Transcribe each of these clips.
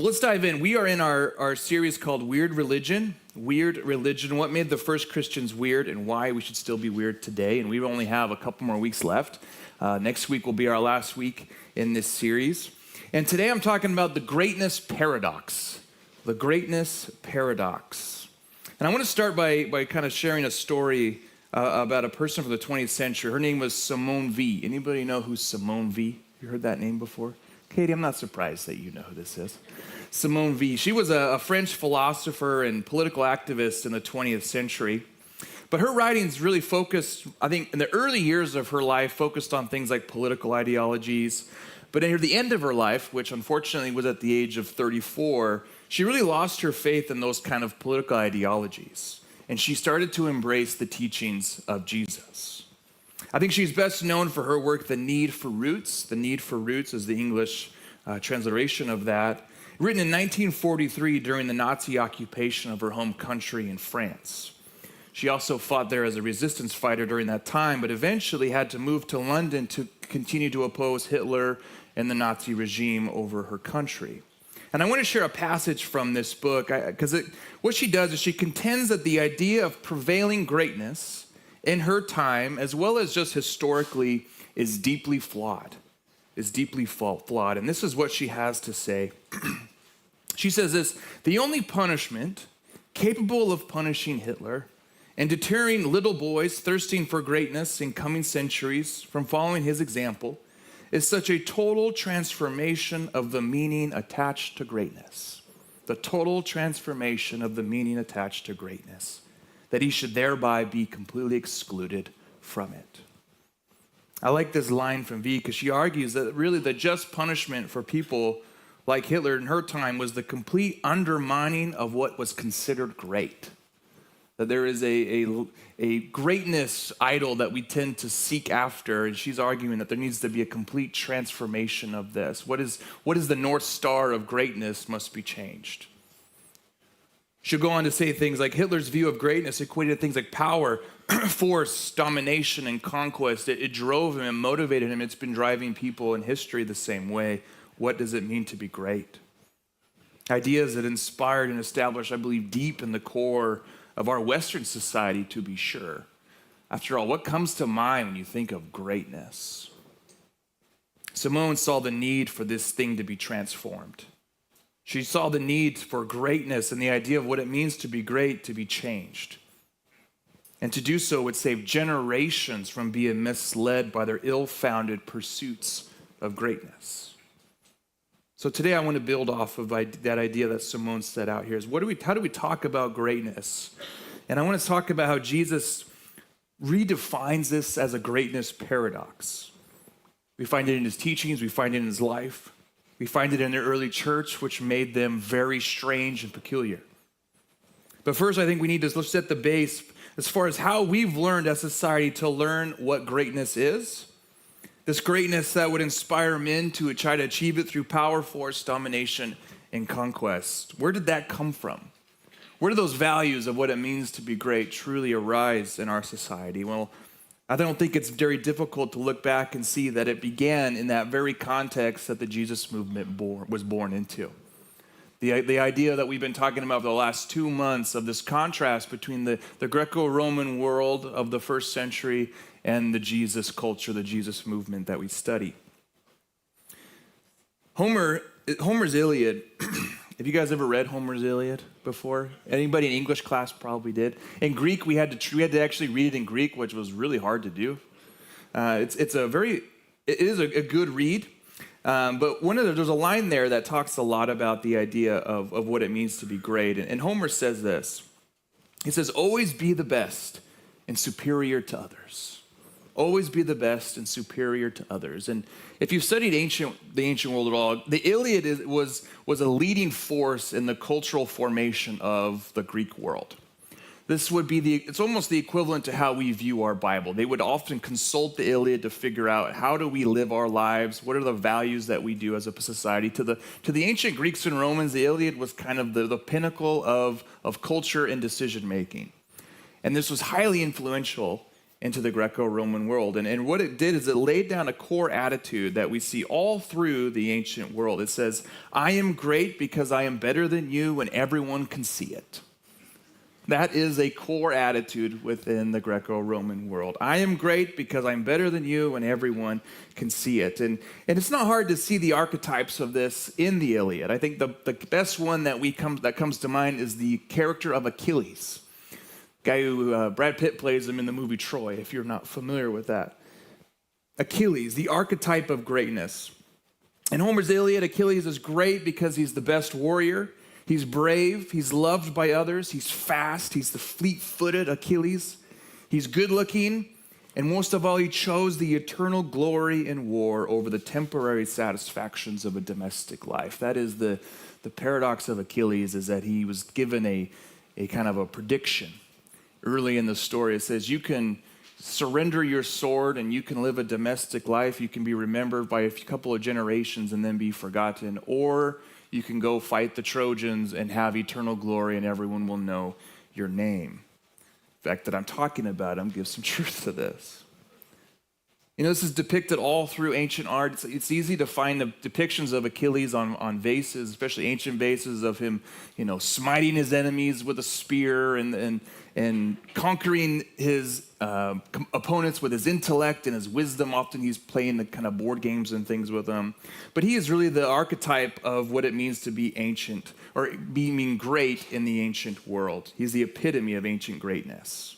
Let's dive in. We are in our series called Weird Religion. Weird Religion, what made the first Christians weird and why we should still be weird today. And we only have a couple more weeks left. Next week will be our last week in this series. And today I'm talking about the greatness paradox. The greatness paradox. And I want to start by kind of sharing a story about a person from the 20th century. Her name was Simone Weil. Anybody know who Simone Weil? You heard that name before? Katie, I'm not surprised that you know who this is. Simone Weil. She was a French philosopher and political activist in the 20th century. But her writings really focused, I think, in the early years of her life, focused on things like political ideologies. But near the end of her life, which unfortunately was at the age of 34, she really lost her faith in those kind of political ideologies. And she started to embrace the teachings of Jesus. I think she's best known for her work, The Need for Roots. The Need for Roots is the English transliteration of that. Written in 1943 during the Nazi occupation of her home country in France. She also fought there as a resistance fighter during that time, but eventually had to move to London to continue to oppose Hitler and the Nazi regime over her country. And I want to share a passage from this book, because what she does is she contends that the idea of prevailing greatness in her time, as well as just historically, is deeply flawed. And this is what she has to say. She says this: the only punishment capable of punishing Hitler and deterring little boys thirsting for greatness in coming centuries from following his example is such a total transformation of the meaning attached to greatness. The total transformation of the meaning attached to greatness, that he should thereby be completely excluded from it. I like this line from V because she argues that really the just punishment for people like Hitler in her time was the complete undermining of what was considered great. That there is a greatness idol that we tend to seek after, and she's arguing that there needs to be a complete transformation of this. What is the North Star of greatness must be changed. She'll go on to say things like Hitler's view of greatness equated to things like power, force, domination, and conquest. It drove him and motivated him. It's been driving people in history the same way. What does it mean to be great? Ideas that inspired and established, I believe, deep in the core of our Western society, to be sure. After all, what comes to mind when you think of greatness? Simone saw the need for this thing to be transformed. She saw the need for greatness and the idea of what it means to be great to be changed. And to do so would save generations from being misled by their ill-founded pursuits of greatness. So today I want to build off of that idea that Simone set out here. Is how do we talk about greatness? And I want to talk about how Jesus redefines this as a greatness paradox. We find it in his teachings, we find it in his life. We find it in the early church, which made them very strange and peculiar. But first, I think we need to set the base as far as how we've learned as a society to learn what greatness is. This greatness that would inspire men to try to achieve it through power, force, domination, and conquest. Where did that come from? Where do those values of what it means to be great truly arise in our society? Well, I don't think it's very difficult to look back and see that it began in that very context that the Jesus movement was born into. The idea that we've been talking about for the last 2 months of this contrast between the Greco-Roman world of the first century and the Jesus culture, the Jesus movement that we study. Homer's Iliad. Have you guys ever read Homer's Iliad before? Anybody in English class probably did. In Greek, we had to actually read it in Greek, which was really hard to do. It is a good read. But there's a line there that talks a lot about the idea of what it means to be great. And Homer says this. He says, always be the best and superior to others. Always be the best and superior to others. And if you've studied the ancient world at all, the Iliad was a leading force in the cultural formation of the Greek world. This would be it's almost the equivalent to how we view our Bible. They would often consult the Iliad to figure out how do we live our lives, what are the values that we do as a society. To the ancient Greeks and Romans, the Iliad was kind of the pinnacle of culture and decision making. And this was highly influential into the Greco-Roman world. And what it did is it laid down a core attitude that we see all through the ancient world. It says, I am great because I am better than you and everyone can see it. That is a core attitude within the Greco-Roman world. I am great because I'm better than you and everyone can see it. And it's not hard to see the archetypes of this in the Iliad. I think the best one that comes to mind is the character of Achilles. Guy who Brad Pitt plays him in the movie Troy, if you're not familiar with that. Achilles, the archetype of greatness. In Homer's Iliad, Achilles is great because he's the best warrior. He's brave, he's loved by others, he's fast, he's the fleet-footed Achilles. He's good-looking, and most of all, he chose the eternal glory in war over the temporary satisfactions of a domestic life. That is the paradox of Achilles, is that he was given a kind of a prediction. Early in the story, it says, you can surrender your sword and you can live a domestic life. You can be remembered by a couple of generations and then be forgotten, or you can go fight the Trojans and have eternal glory and everyone will know your name. The fact that I'm talking about him gives some truth to this. You know, this is depicted all through ancient art. It's easy to find the depictions of Achilles on vases, especially ancient vases of him, smiting his enemies with a spear and conquering his opponents with his intellect and his wisdom. Often he's playing the kind of board games and things with them. But he is really the archetype of what it means to be ancient, or being great in the ancient world. He's the epitome of ancient greatness.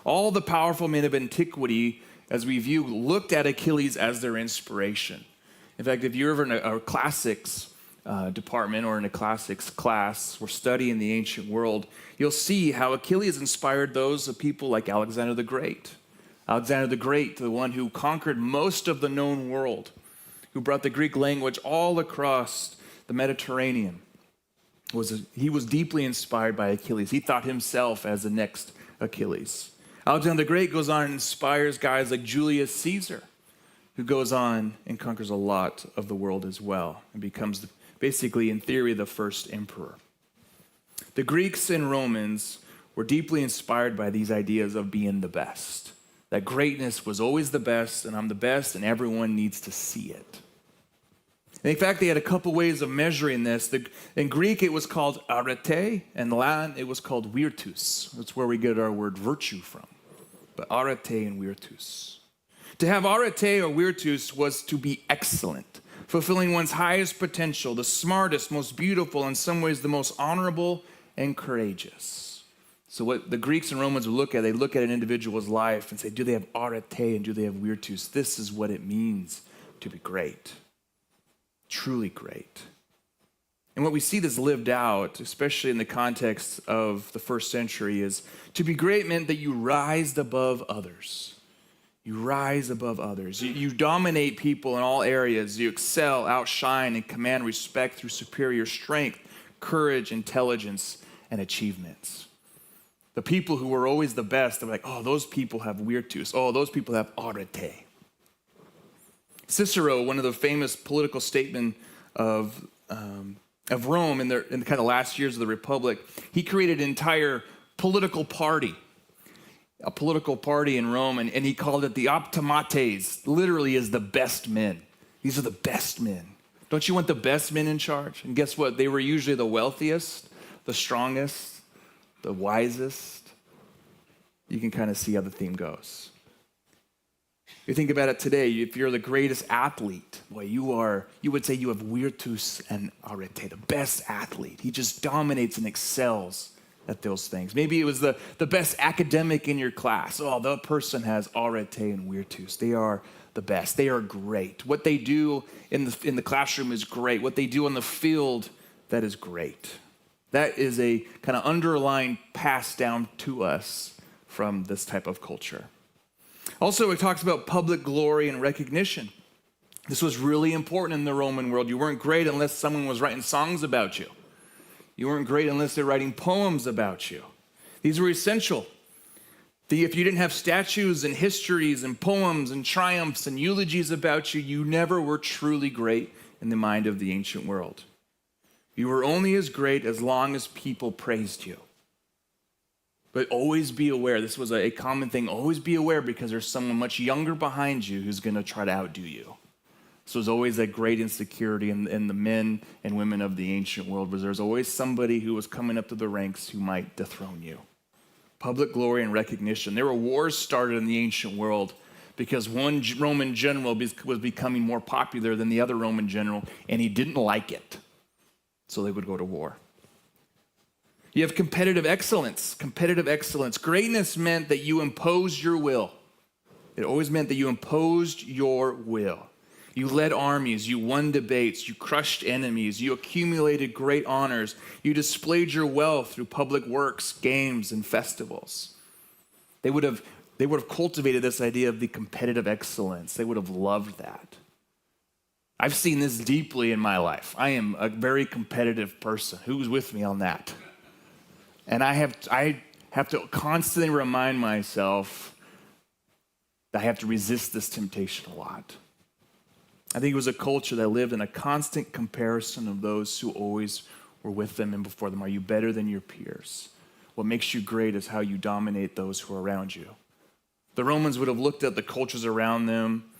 All the powerful men of antiquity, as we view, looked at Achilles as their inspiration. In fact, if you're ever in a classics department or in a classics class, we're studying the ancient world, you'll see how Achilles inspired those of people like Alexander the Great. Alexander the Great, the one who conquered most of the known world, who brought the Greek language all across the Mediterranean. He was deeply inspired by Achilles. He thought himself as the next Achilles. Alexander the Great goes on and inspires guys like Julius Caesar, who goes on and conquers a lot of the world as well and becomes basically, in theory, the first emperor. The Greeks and Romans were deeply inspired by these ideas of being the best, that greatness was always the best, and I'm the best, and everyone needs to see it. And in fact, they had a couple ways of measuring this. In Greek, it was called arete, and in Latin, it was called virtus. That's where we get our word virtue from. But arete and virtus. To have arete or virtus was to be excellent, fulfilling one's highest potential, the smartest, most beautiful, in some ways the most honorable and courageous. So what the Greeks and Romans would look at, they look at an individual's life and say, do they have arete and do they have virtus? This is what it means to be great, truly great. And what we see this lived out, especially in the context of the first century, is to be great meant that you rise above others. You rise above others. You dominate people in all areas. You excel, outshine, and command respect through superior strength, courage, intelligence, and achievements. The people who were always the best, they're like, oh, those people have virtus. Oh, those people have arete. Cicero, one of the famous political statesmen of Rome in the kind of last years of the Republic, he created an entire political party, a political party in Rome, and he called it the optimates, literally is the best men. These are the best men. Don't you want the best men in charge? And guess what? They were usually the wealthiest, the strongest, the wisest. You can kind of see how the theme goes. You think about it today, if you're the greatest athlete, well, you would say you have virtus and arete, the best athlete. He just dominates and excels at those things. Maybe it was the best academic in your class. Oh, the person has arete and virtus. They are the best. They are great. What they do in the classroom is great. What they do on the field, that is great. That is a kind of underlying pass down to us from this type of culture. Also, it talks about public glory and recognition. This was really important in the Roman world. You weren't great unless someone was writing songs about you. You weren't great unless they're writing poems about you. These were essential. If you didn't have statues and histories and poems and triumphs and eulogies about you, you never were truly great in the mind of the ancient world. You were only as great as long as people praised you. But always be aware. This was a common thing. Always be aware because there's someone much younger behind you who's going to try to outdo you. So there's always that great insecurity in the men and women of the ancient world, was there's always somebody who was coming up to the ranks who might dethrone you. Public glory and recognition. There were wars started in the ancient world because one Roman general was becoming more popular than the other Roman general, and he didn't like it. So they would go to war. You have competitive excellence. Competitive excellence. Greatness meant that you imposed your will. It always meant that you imposed your will. You led armies, you won debates, you crushed enemies, you accumulated great honors, you displayed your wealth through public works, games, and festivals. They would have cultivated this idea of the competitive excellence. They would have loved that. I've seen this deeply in my life. I am a very competitive person. Who's with me on that? And I have to constantly remind myself that I have to resist this temptation a lot. I think it was a culture that lived in a constant comparison of those who always were with them and before them. Are you better than your peers? What makes you great is how you dominate those who are around you. The Romans would have looked at the cultures around them,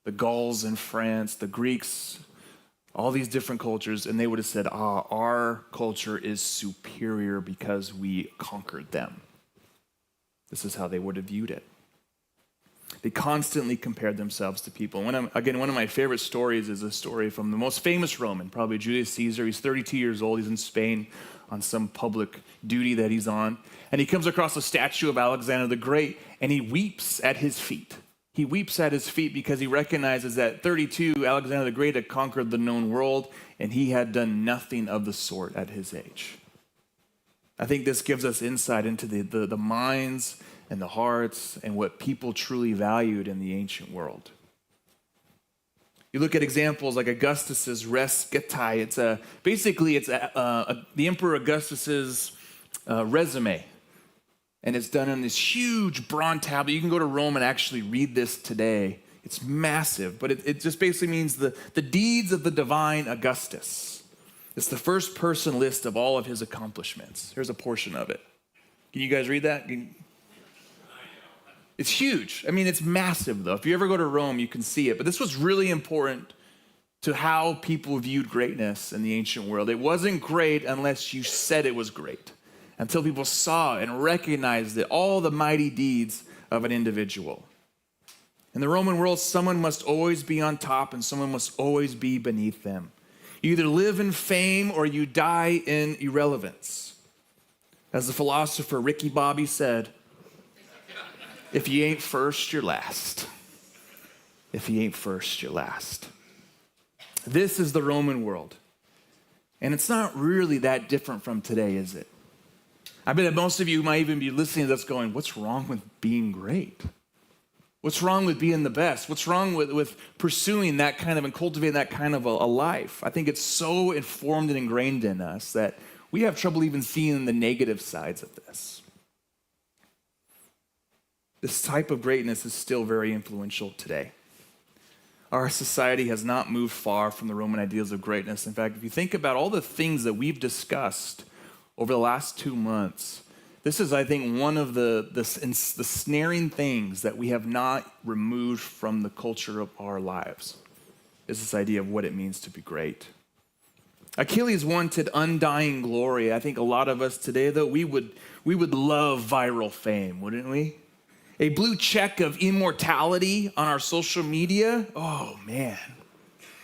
the Gauls in France, the Greeks, all these different cultures, and they would have said, our culture is superior because we conquered them. This is how they would have viewed it. They constantly compared themselves to people. One of my favorite stories is a story from the most famous Roman, probably Julius Caesar. He's 32 years old. He's in Spain on some public duty that he's on. And he comes across a statue of Alexander the Great, and he weeps at his feet. He weeps at his feet because he recognizes that 32, Alexander the Great had conquered the known world, and he had done nothing of the sort at his age. I think this gives us insight into the minds and the hearts and what people truly valued in the ancient world. You look at examples like Augustus's res getae. It's the Emperor Augustus's resume, and it's done on this huge bronze tablet. You can go to Rome and actually read this today. It's massive, but it just basically means the deeds of the divine Augustus. It's the first person list of all of his accomplishments. Here's a portion of it. Can you guys read that? It's huge. I mean, it's massive, though. If you ever go to Rome, you can see it. But this was really important to how people viewed greatness in the ancient world. It wasn't great unless you said it was great, until people saw and recognized it, all the mighty deeds of an individual. In the Roman world, someone must always be on top and someone must always be beneath them. You either live in fame or you die in irrelevance. As the philosopher Ricky Bobby said, if you ain't first, you're last. If you ain't first, you're last. This is the Roman world. And it's not really that different from today, is it? I bet that most of you might even be listening to this going, what's wrong with being great? What's wrong with being the best? What's wrong with pursuing that kind of and cultivating that kind of a life? I think it's so informed and ingrained in us that we have trouble even seeing the negative sides of this. This type of greatness is still very influential today. Our society has not moved far from the Roman ideals of greatness. In fact, if you think about all the things that we've discussed over the last 2 months, this is, I think, one of the snaring things that we have not removed from the culture of our lives, is this idea of what it means to be great. Achilles wanted undying glory. I think a lot of us today, though, we would love viral fame, wouldn't we? A blue check of immortality on our social media. Oh, man.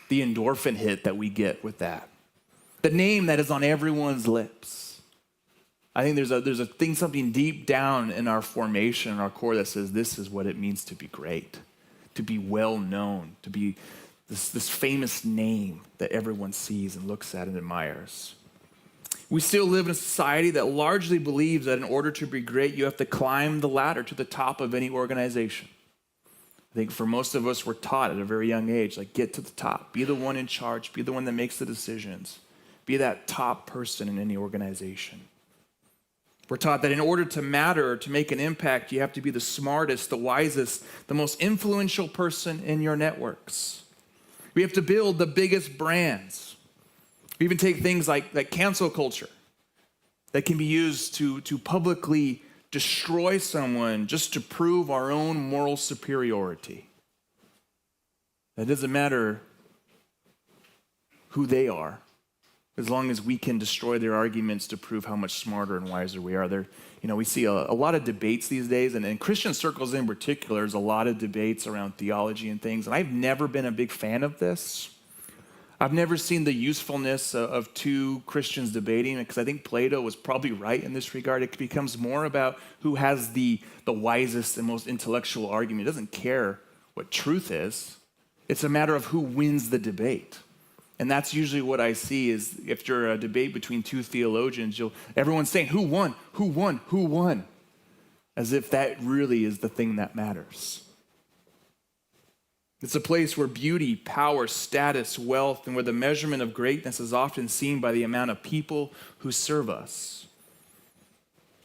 The endorphin hit that we get with that. The name that is on everyone's lips. I think there's a thing, something deep down in our formation, in our core that says this is what it means to be great, to be well known, to be this famous name that everyone sees and looks at and admires. We still live in a society that largely believes that in order to be great, you have to climb the ladder to the top of any organization. I think for most of us, we're taught at a very young age, like get to the top, be the one in charge, be the one that makes the decisions, be that top person in any organization. We're taught that in order to matter or to make an impact, you have to be the smartest, the wisest, the most influential person in your networks. We have to build the biggest brands. We even take things like cancel culture that can be used to publicly destroy someone just to prove our own moral superiority. It doesn't matter who they are, as long as we can destroy their arguments to prove how much smarter and wiser we are. We see a lot of debates these days, and in Christian circles in particular, there's a lot of debates around theology and things, and I've never been a big fan of this. I've never seen the usefulness of two Christians debating, because I think Plato was probably right in this regard. It becomes more about who has the wisest and most intellectual argument. It doesn't care what truth is. It's a matter of who wins the debate. And that's usually what I see is after a debate between two theologians, everyone's saying, who won, who won, who won? As if that really is the thing that matters. It's a place where beauty, power, status, wealth, and where the measurement of greatness is often seen by the amount of people who serve us.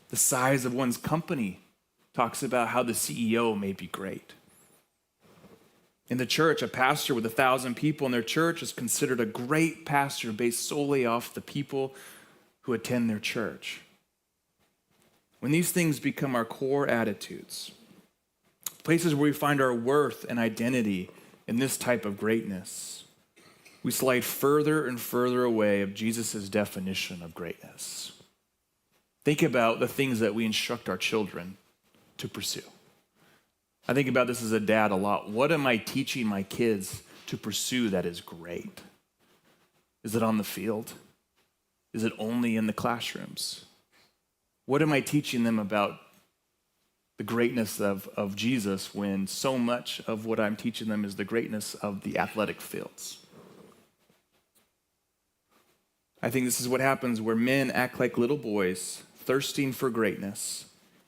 The size of one's company talks about how the CEO may be great. In the church, a pastor with 1,000 people in their church is considered a great pastor based solely off the people who attend their church. When these things become our core attitudes, places where we find our worth and identity in this type of greatness, we slide further and further away of Jesus' definition of greatness. Think about the things that we instruct our children to pursue. I think about this as a dad a lot. What am I teaching my kids to pursue that is great? Is it on the field? Is it only in the classrooms? What am I teaching them about the greatness of Jesus when so much of what I'm teaching them is the greatness of the athletic fields? I think this is what happens where men act like little boys, thirsting for greatness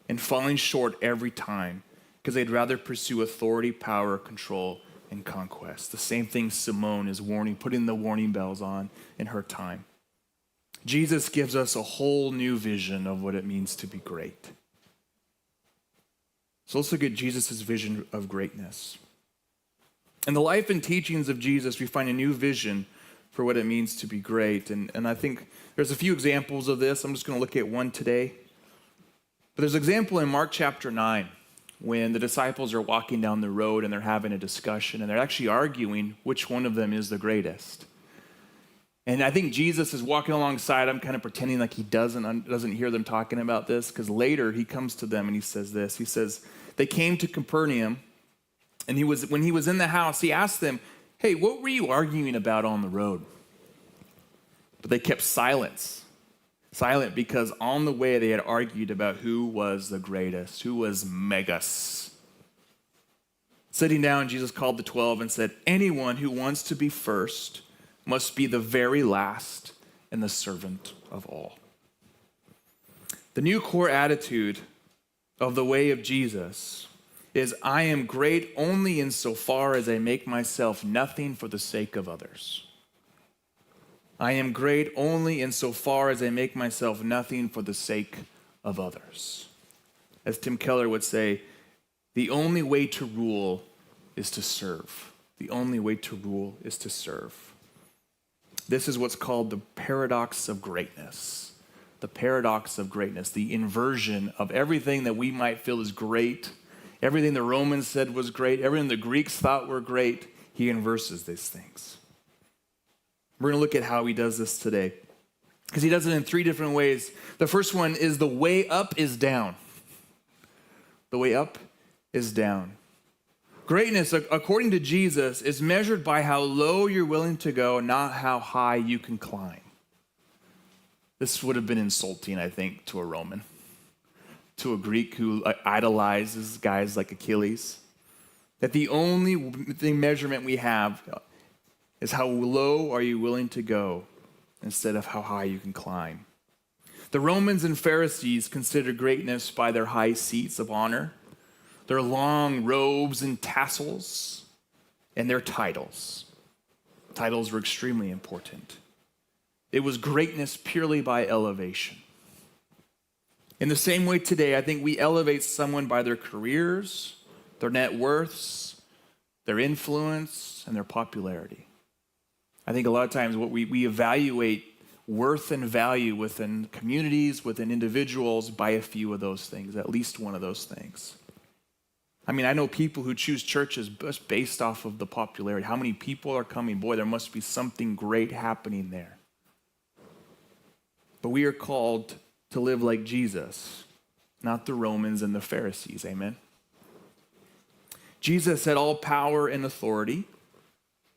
and falling short every time because they'd rather pursue authority, power, control, and conquest. The same thing Simone is putting the warning bells on in her time. Jesus gives us a whole new vision of what it means to be great. So let's look at Jesus' vision of greatness. In the life and teachings of Jesus, we find a new vision for what it means to be great. And I think there's a few examples of this. I'm just going to look at one today. But there's an example in Mark chapter 9 when the disciples are walking down the road and they're having a discussion and they're actually arguing which one of them is the greatest. And I think Jesus is walking alongside them, kind of pretending like he doesn't hear them talking about this, because later he comes to them and he says this. He says, they came to Capernaum, and when he was in the house, he asked them, hey, what were you arguing about on the road? But they kept silent because on the way they had argued about who was the greatest, who was megas. Sitting down, Jesus called the 12 and said, anyone who wants to be first must be the very last and the servant of all. The new core attitude of the way of Jesus is, I am great only insofar as I make myself nothing for the sake of others. I am great only insofar as I make myself nothing for the sake of others. As Tim Keller would say, the only way to rule is to serve. The only way to rule is to serve. This is what's called the paradox of greatness. The paradox of greatness, the inversion of everything that we might feel is great, everything the Romans said was great, everything the Greeks thought were great. He inverses these things. We're going to look at how he does this today, because he does it in 3 different ways. The first one is the way up is down. The way up is down. Greatness, according to Jesus, is measured by how low you're willing to go, not how high you can climb. This would have been insulting, I think, to a Roman, to a Greek who idolizes guys like Achilles. That the only measurement we have is how low are you willing to go instead of how high you can climb. The Romans and Pharisees considered greatness by their high seats of honor, their long robes and tassels, and their titles. Titles were extremely important. It was greatness purely by elevation. In the same way today, I think we elevate someone by their careers, their net worths, their influence, and their popularity. I think a lot of times what we evaluate worth and value within communities, within individuals by a few of those things, at least one of those things. I mean, I know people who choose churches just based off of the popularity. How many people are coming? Boy, there must be something great happening there. But we are called to live like Jesus, not the Romans and the Pharisees. Amen? Jesus had all power and authority,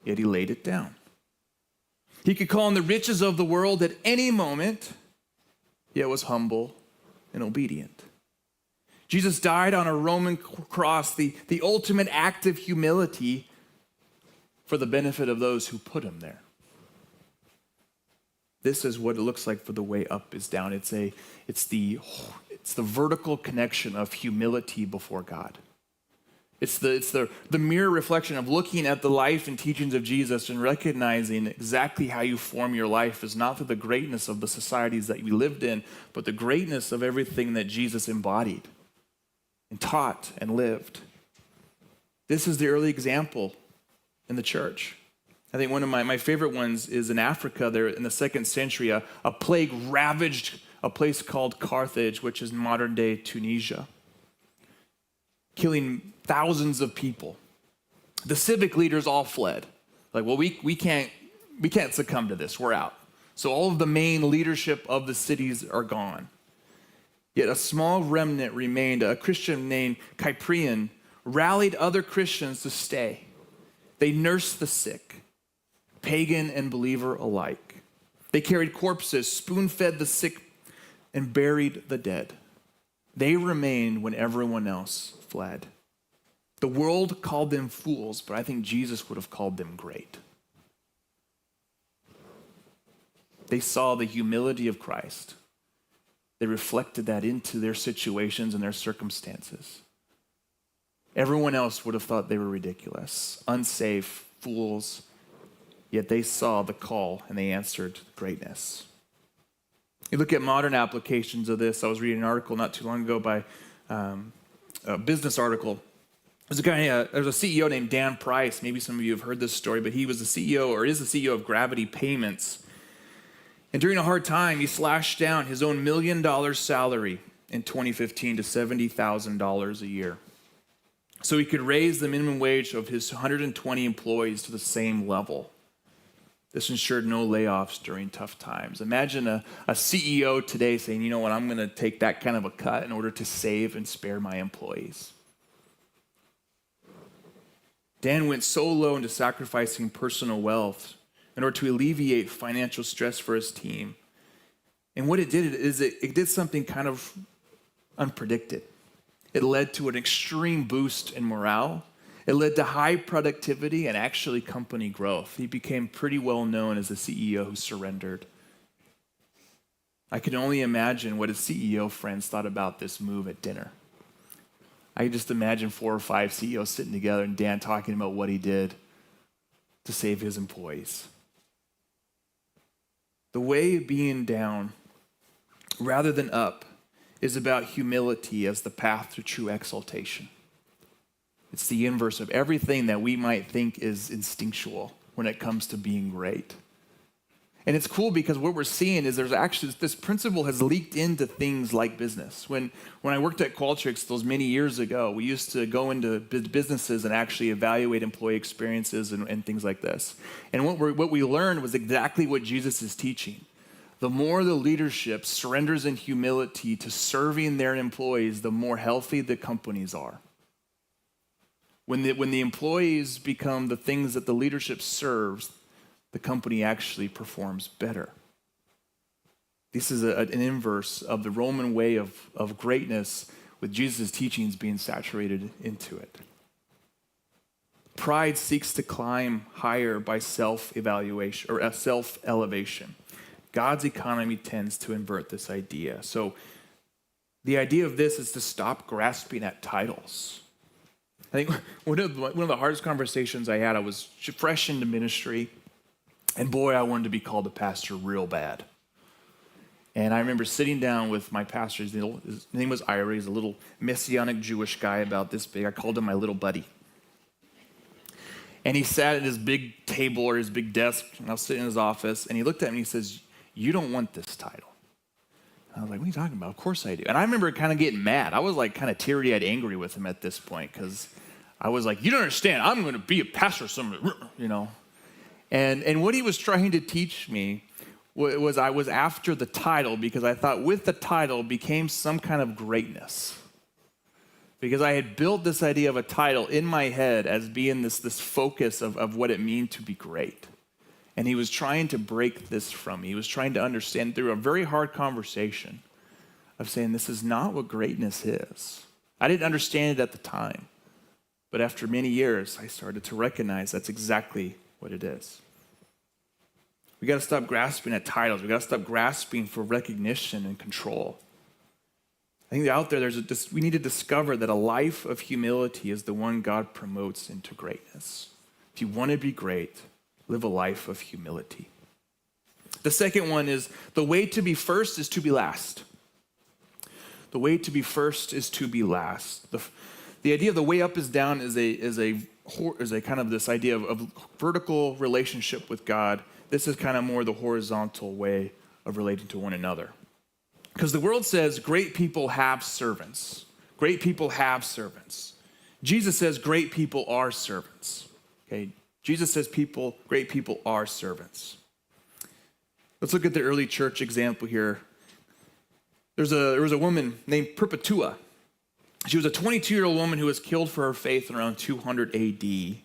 yet he laid it down. He could call on the riches of the world at any moment, yet was humble and obedient. Jesus died on a Roman cross, the ultimate act of humility for the benefit of those who put him there. This is what it looks like for the way up is down. It's the vertical connection of humility before God. It's the mirror reflection of looking at the life and teachings of Jesus and recognizing exactly how you form your life is not through the greatness of the societies that we lived in, but the greatness of everything that Jesus embodied and taught and lived. This is the early example in the church. I think one of my favorite ones is in Africa there in the 2nd century. A plague ravaged a place called Carthage, which is modern day Tunisia, killing thousands of people. The civic leaders all fled. Like, well, we can't succumb to this. We're out. So all of the main leadership of the cities are gone. Yet a small remnant remained. A Christian named Cyprian rallied other Christians to stay. They nursed the sick, pagan and believer alike. They carried corpses, spoon-fed the sick, and buried the dead. They remained when everyone else fled. The world called them fools, but I think Jesus would have called them great. They saw the humility of Christ. They reflected that into their situations and their circumstances. Everyone else would have thought they were ridiculous, unsafe, fools, yet they saw the call and they answered greatness. You look at modern applications of this. I was reading an article not too long ago by a business article. There's a CEO named Dan Price. Maybe some of you have heard this story, but he was the CEO or is the CEO of Gravity Payments. And during a hard time, he slashed down his own $1 million salary in 2015 to $70,000 a year. So he could raise the minimum wage of his 120 employees to the same level. This ensured no layoffs during tough times. Imagine a CEO today saying, you know what, I'm going to take that kind of a cut in order to save and spare my employees. Dan went so low into sacrificing personal wealth in order to alleviate financial stress for his team. And what it did is it did something kind of unpredicted. It led to an extreme boost in morale. It led to high productivity and actually company growth. He became pretty well known as a CEO who surrendered. I can only imagine what his CEO friends thought about this move at dinner. I can just imagine 4 or 5 CEOs sitting together and Dan talking about what he did to save his employees. The way being down rather than up is about humility as the path to true exaltation. It's the inverse of everything that we might think is instinctual when it comes to being great. And it's cool because what we're seeing is there's actually, this principle has leaked into things like business. When I worked at Qualtrics those many years ago, we used to go into businesses and actually evaluate employee experiences and things like this. And what we learned was exactly what Jesus is teaching. The more the leadership surrenders in humility to serving their employees, the more healthy the companies are. When the employees become the things that the leadership serves, the company actually performs better. This is an inverse of the Roman way of greatness with Jesus' teachings being saturated into it. Pride seeks to climb higher by self-evaluation or self-elevation. God's economy tends to invert this idea. So the idea of this is to stop grasping at titles. I think one of the hardest conversations I had, I was fresh into ministry, and boy, I wanted to be called a pastor real bad. And I remember sitting down with my pastor. His name was Ira. He's a little Messianic Jewish guy about this big. I called him my little buddy. And he sat at his big table or his big desk, and I was sitting in his office, and he looked at me and he says, you don't want this title. And I was like, what are you talking about? Of course I do. And I remember kind of getting mad. I was like kind of teary-eyed angry with him at this point because I was like, you don't understand. I'm going to be a pastor somewhere, you know. And what he was trying to teach me was I was after the title because I thought with the title became some kind of greatness. Because I had built this idea of a title in my head as being this focus of what it means to be great. And he was trying to break this from me. He was trying to understand through a very hard conversation of saying this is not what greatness is. I didn't understand it at the time. But after many years, I started to recognize that's exactly what it is. We got to stop grasping at titles. We got to stop grasping for recognition and control. I think out there, we need to discover that a life of humility is the one God promotes into greatness. If you want to be great, live a life of humility. The second one is the way to be first is to be last. The way to be first is to be last. The idea of the way up is down is a kind of this idea of vertical relationship with God. This is kind of more the horizontal way of relating to one another. Because the world says great people have servants. Great people have servants. Jesus says great people are servants. Okay? Jesus says great people are servants. Let's look at the early church example here. There was a woman named Perpetua. She was a 22-year-old woman who was killed for her faith in around 200 AD. The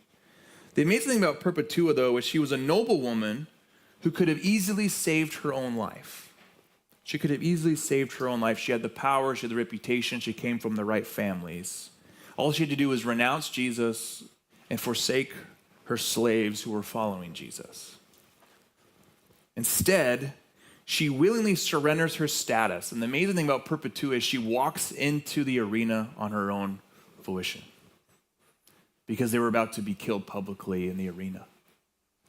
amazing thing about Perpetua, though, was she was a noble woman who could have easily saved her own life. She could have easily saved her own life. She had the power, she had the reputation, she came from the right families. All she had to do was renounce Jesus and forsake her slaves who were following Jesus. Instead, she willingly surrenders her status. And the amazing thing about Perpetua is she walks into the arena on her own volition because they were about to be killed publicly in the arena.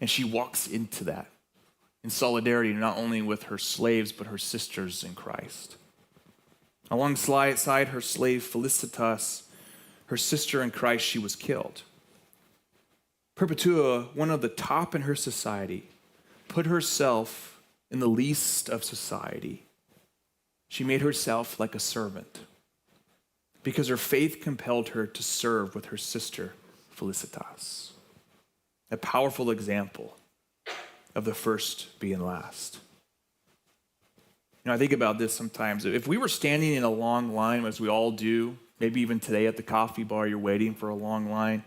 And she walks into that in solidarity, not only with her slaves, but her sisters in Christ. Alongside her slave Felicitas, her sister in Christ, she was killed. Perpetua, one of the top in her society, put herself in the least of society. She made herself like a servant because her faith compelled her to serve with her sister Felicitas. A powerful example of the first being last. You know, I think about this sometimes. If we were standing in a long line, as we all do, maybe even today at the coffee bar, you're waiting for a long line,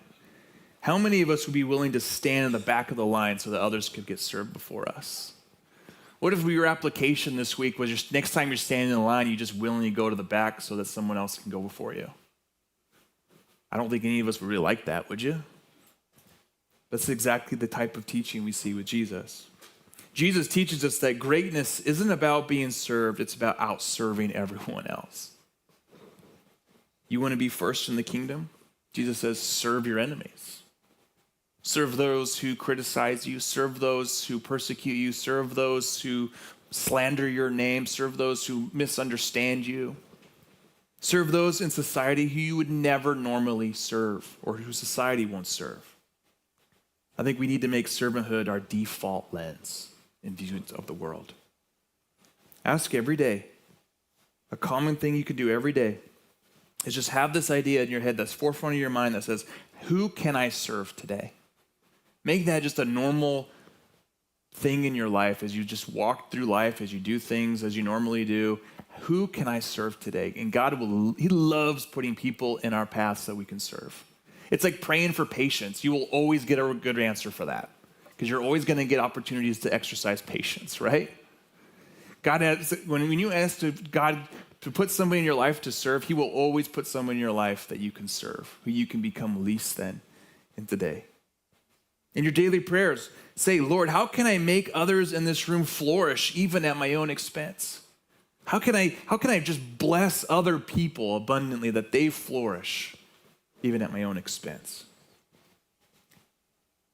how many of us would be willing to stand in the back of the line so that others could get served before us? What if your application this week was just next time you're standing in the line, you just willingly go to the back so that someone else can go before you? I don't think any of us would really like that, would you? That's exactly the type of teaching we see with Jesus. Jesus teaches us that greatness isn't about being served, it's about out-serving everyone else. You want to be first in the kingdom? Jesus says, serve your enemies. Serve those who criticize you, serve those who persecute you, serve those who slander your name, serve those who misunderstand you. Serve those in society who you would never normally serve or who society won't serve. I think we need to make servanthood our default lens in view of the world. Ask every day. A common thing you can do every day is just have this idea in your head that's forefront of your mind that says, who can I serve today? Make that just a normal thing in your life as you just walk through life, as you do things as you normally do. Who can I serve today? And He loves putting people in our paths that we can serve. It's like praying for patience. You will always get a good answer for that because you're always going to get opportunities to exercise patience, right? When you ask God to put somebody in your life to serve, He will always put someone in your life that you can serve, who you can become least than in today. In your daily prayers, say, Lord, how can I make others in this room flourish even at my own expense? How can I just bless other people abundantly that they flourish even at my own expense?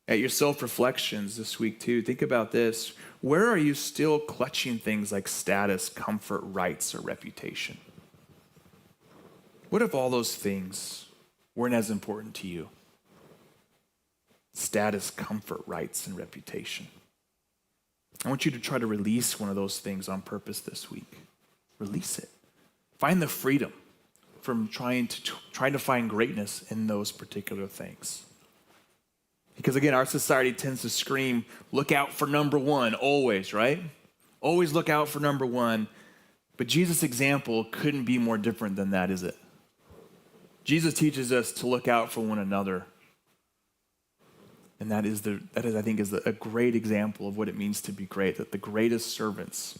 At your self-reflections this week too, think about this. Where are you still clutching things like status, comfort, rights, or reputation? What if all those things weren't as important to you? Status, comfort, rights, and reputation. I want you to try to release one of those things on purpose this week. Release it. Find the freedom from trying to find greatness in those particular things. Because again, our society tends to scream, look out for number one, always, right? Always look out for number one. But Jesus' example couldn't be more different than that, is it? Jesus teaches us to look out for one another. And that is I think, a great example of what it means to be great, that the greatest servants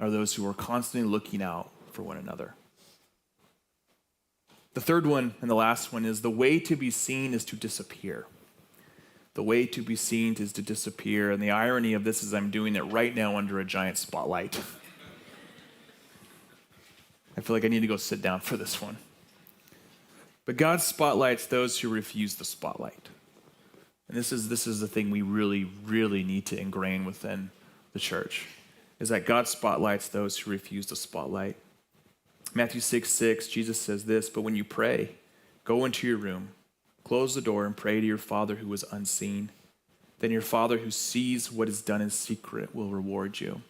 are those who are constantly looking out for one another. The third one and the last one is the way to be seen is to disappear. The way to be seen is to disappear. And the irony of this is I'm doing it right now under a giant spotlight. I feel like I need to go sit down for this one. But God spotlights those who refuse the spotlight. And this is the thing we really, really need to ingrain within the church, is that God spotlights those who refuse the spotlight. Matthew 6:6, Jesus says this, but when you pray, go into your room, close the door, and pray to your Father who is unseen. Then your Father who sees what is done in secret will reward you.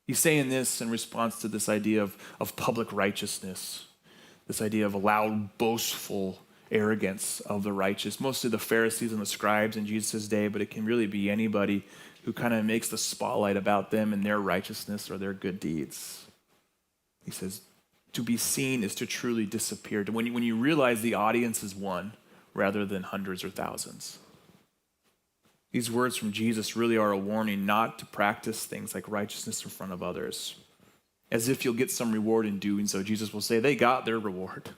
He's saying this in response to this idea of public righteousness, this idea of a loud, boastful arrogance of the righteous, mostly the Pharisees and the scribes in Jesus' day, but it can really be anybody who kind of makes the spotlight about them and their righteousness or their good deeds. He says, to be seen is to truly disappear. When you realize the audience is one rather than hundreds or thousands. These words from Jesus really are a warning not to practice things like righteousness in front of others, as if you'll get some reward in doing so. Jesus will say, they got their reward.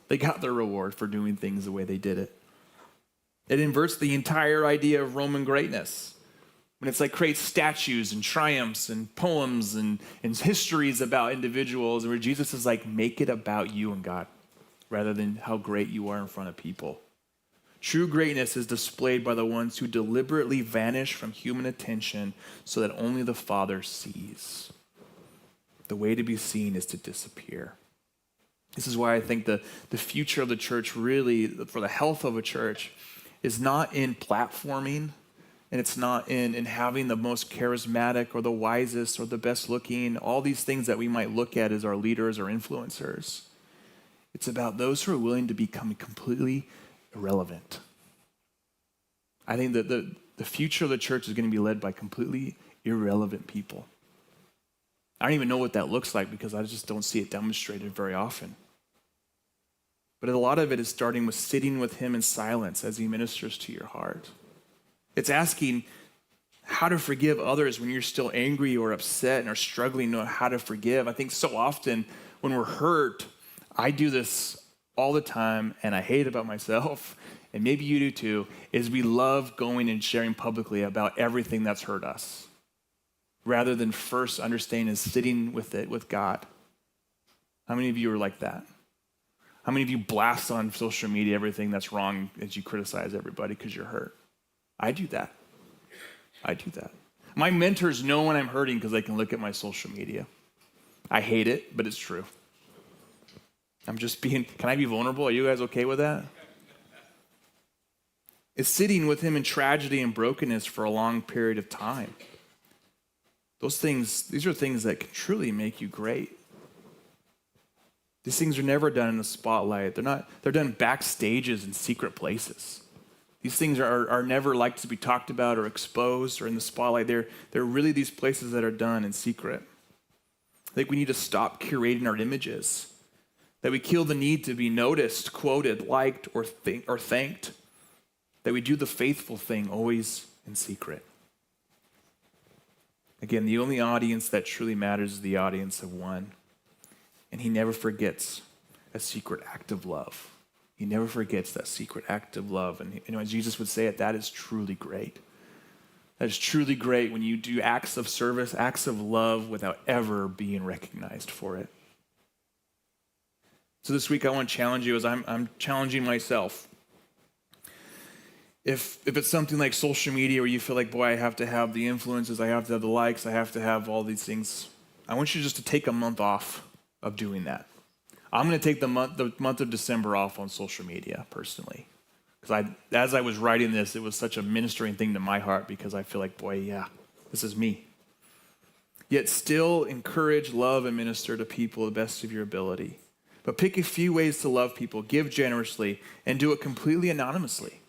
They got their reward for doing things the way they did it. It inverts the entire idea of Roman greatness. When it's like creates statues and triumphs and poems and histories about individuals, where Jesus is like, make it about you and God rather than how great you are in front of people. True greatness is displayed by the ones who deliberately vanish from human attention so that only the Father sees. The way to be seen is to disappear. This is why I think the future of the church really, for the health of a church, is not in platforming, and it's not in having the most charismatic or the wisest or the best looking, all these things that we might look at as our leaders or influencers. It's about those who are willing to become completely irrelevant. I think that the future of the church is going to be led by completely irrelevant people. I don't even know what that looks like because I just don't see it demonstrated very often. But a lot of it is starting with sitting with him in silence as he ministers to your heart. It's asking how to forgive others when you're still angry or upset and are struggling to know how to forgive. I think so often when we're hurt, I do this all the time and I hate it about myself, and maybe you do too, is we love going and sharing publicly about everything that's hurt us, rather than first understanding and sitting with it with God. How many of you are like that? How many of you blast on social media everything that's wrong as you criticize everybody because you're hurt? I do that. My mentors know when I'm hurting because they can look at my social media. I hate it, but it's true. can I be vulnerable? Are you guys okay with that? It's sitting with him in tragedy and brokenness for a long period of time. These are things that can truly make you great. These things are never done in the spotlight. They're done backstages in secret places. These things are never like to be talked about or exposed or in the spotlight. They're really these places that are done in secret. I think we need to stop curating our images, that we kill the need to be noticed, quoted, liked, or thanked, that we do the faithful thing always in secret. Again, the only audience that truly matters is the audience of one. And he never forgets a secret act of love. He never forgets that secret act of love. And as Jesus would say it, that is truly great. That is truly great when you do acts of service, acts of love without ever being recognized for it. So this week I want to challenge you as I'm challenging myself. If it's something like social media where you feel like, boy, I have to have the influences, I have to have the likes, I have to have all these things, I want you just to take a month off of doing that. I'm going to take the month of December off on social media personally. Because as I was writing this, it was such a ministering thing to my heart because I feel like, boy, yeah, This is me. Yet still encourage, love, and minister to people to the best of your ability. But pick a few ways to love people, give generously, and do it completely anonymously.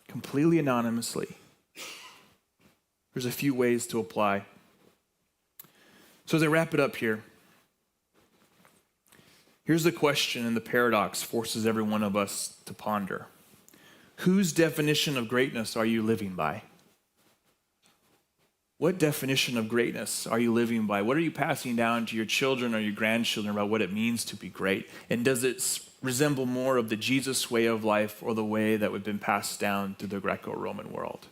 Completely anonymously. There's a few ways to apply. So as I wrap it up here, here's the question, and the paradox forces every one of us to ponder. Whose definition of greatness are you living by? What definition of greatness are you living by? What are you passing down to your children or your grandchildren about what it means to be great? And does it resemble more of the Jesus way of life or the way that would have been passed down through the Greco-Roman world?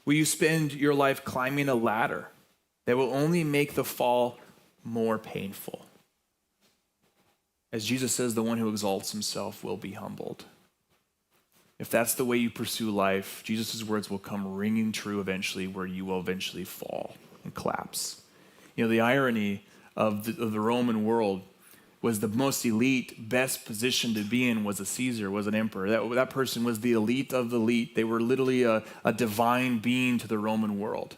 Will you spend your life climbing a ladder that will only make the fall more painful? As Jesus says, the one who exalts himself will be humbled. If that's the way you pursue life, Jesus' words will come ringing true eventually, where you will eventually fall and collapse. You know, the irony of the Roman world was the most elite, best position to be in was a Caesar, was an emperor. That person was the elite of the elite. They were literally a divine being to the Roman world.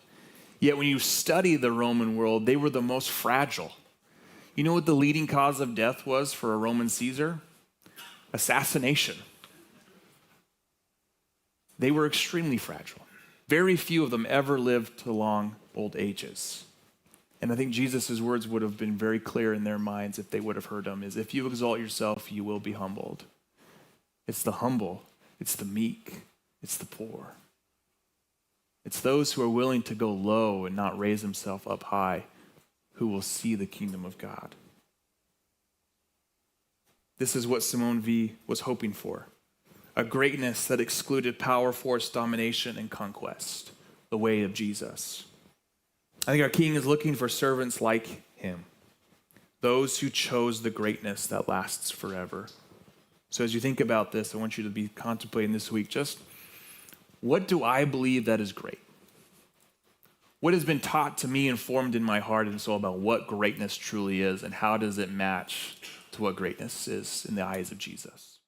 Yet when you study the Roman world, they were the most fragile. You know what the leading cause of death was for a Roman Caesar? Assassination. They were extremely fragile. Very few of them ever lived to long old ages. And I think Jesus' words would have been very clear in their minds if they would have heard them, is if you exalt yourself, you will be humbled. It's the humble, it's the meek, it's the poor. It's those who are willing to go low and not raise themselves up high who will see the kingdom of God. This is what Simone V was hoping for. A greatness that excluded power, force, domination, and conquest, the way of Jesus. I think our King is looking for servants like him, those who chose the greatness that lasts forever. So as you think about this, I want you to be contemplating this week, just what do I believe that is great? What has been taught to me and formed in my heart and soul about what greatness truly is, and how does it match to what greatness is in the eyes of Jesus?